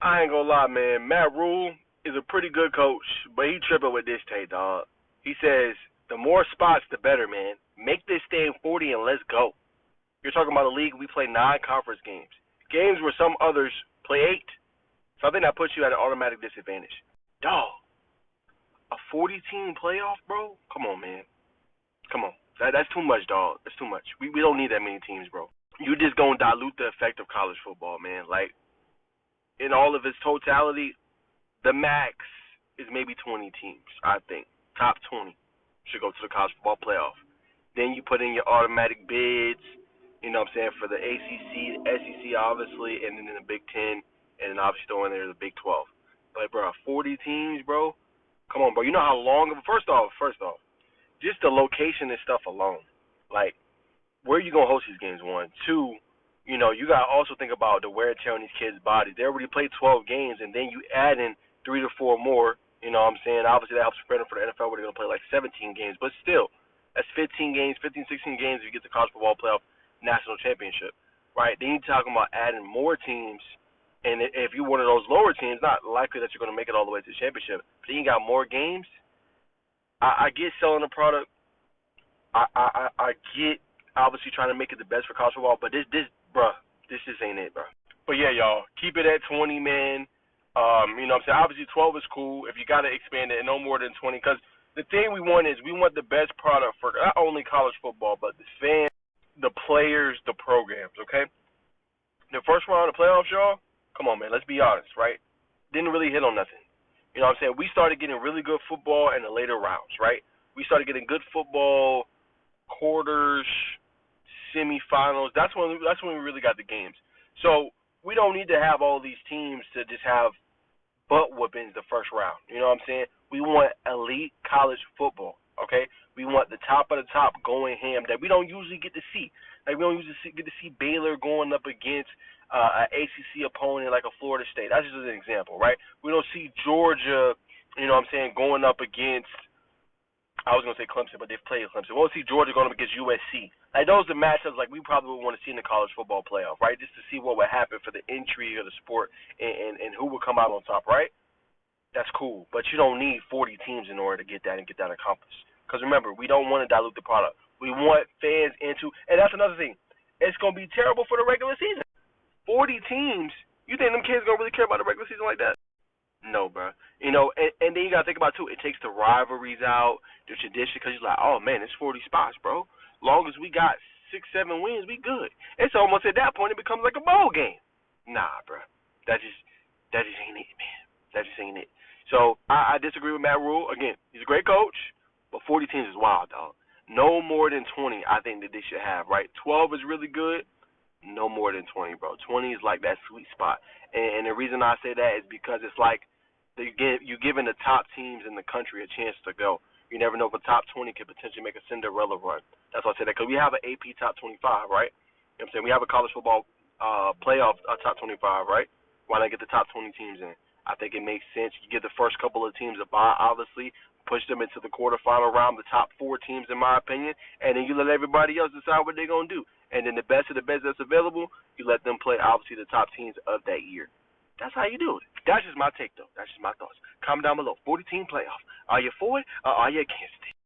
I ain't gonna lie, man. Matt Rhule is a pretty good coach, but he tripping with this take, dog. He says the more spots, the better, man. Make this thing 40 and let's go. You're talking about a league we play 9 conference games, games where some others play 8. So I think that puts you at an automatic disadvantage. Dog, a 40-team playoff, bro? Come on, man. Come on. That's too much, dog. That's too much. We don't need that many teams, bro. You just gonna dilute the effect of college football, man. Like in all of its totality, the max is maybe 20 teams, I think. Top 20 should go to the college football playoff. Then you put in your automatic bids, you know what I'm saying, for the ACC, the SEC, obviously, and then the Big Ten, and then obviously throw in there the Big 12. But, bro, 40 teams, bro, come on, bro. You know how long of a, first off, just the location and stuff alone. Like, where are you going to host these games, one? Two, you know, you got to also think about the wear and tear on these kids' bodies. They already played 12 games, and then you add in 3 to 4 more. You know what I'm saying? Obviously, that helps spread them for the NFL where they're going to play like 17 games. But still, that's 15 games, 15, 16 games if you get the college football playoff national championship, right? Then you're talking about adding more teams. And if you're one of those lower teams, not likely that you're going to make it all the way to the championship. But then you got more games. I get selling the product. I get obviously trying to make it the best for college football. But this just ain't it, bro. But yeah, y'all, keep it at 20, man. You know what I'm saying? Obviously, 12 is cool. If you got to expand it, no more than 20. Because the thing we want is we want the best product for not only college football, but the fans, the players, the programs, okay? The first round of the playoffs, y'all, come on, man, let's be honest, right? Didn't really hit on nothing. You know what I'm saying? We started getting really good football in the later rounds, right? We started getting good football, quarters, semifinals. That's when we really got the games. So we don't need to have all these teams to just have butt whoopings the first round. You know what I'm saying? We want elite college football, okay? We want the top of the top going ham that we don't usually get to see. Like we don't usually get to see Baylor going up against an ACC opponent like a Florida State. That's just an example, right? We don't see Georgia, you know what I'm saying, going up against, I was going to say Clemson, but they've played Clemson. We won't see Georgia going up against USC. Like, those are matchups like we probably would want to see in the college football playoff, right? Just to see what would happen for the intrigue of the sport and who would come out on top, right? That's cool. But you don't need 40 teams in order to get that and get that accomplished. Because remember, we don't want to dilute the product. We want fans into, and that's another thing. It's going to be terrible for the regular season. 40 teams, you think them kids going to really care about the regular season like that? No, bro. You know, and then you got to think about, too, it takes the rivalries out, the tradition, because you're like, oh, man, it's 40 spots, bro. Long as we got 6, 7 wins, we good. It's almost at that point, it becomes like a bowl game. Nah, bro. That just ain't it, man. That just ain't it. So I disagree with Matt Rhule. Again, he's a great coach, but 40 teams is wild, dog. No more than 20, I think that they should have, right? 12 is really good. No more than 20, bro. 20 is like that sweet spot. And the reason I say that is because it's like you're giving the top teams in the country a chance to go. You never know if a top 20 could potentially make a Cinderella run. That's why I say that, because we have an AP top 25, right? You know what I'm saying? We have a college football playoff top 25, right? Why not get the top 20 teams in? I think it makes sense. You give the first couple of teams a bye, obviously, push them into the quarterfinal round, the top 4 teams, in my opinion, and then you let everybody else decide what they're going to do. And then the best of the best that's available, you let them play, obviously, the top teams of that year. That's how you do it. That's just my take, though. That's just my thoughts. Comment down below. 40-team playoff. Are you for it or are you against it?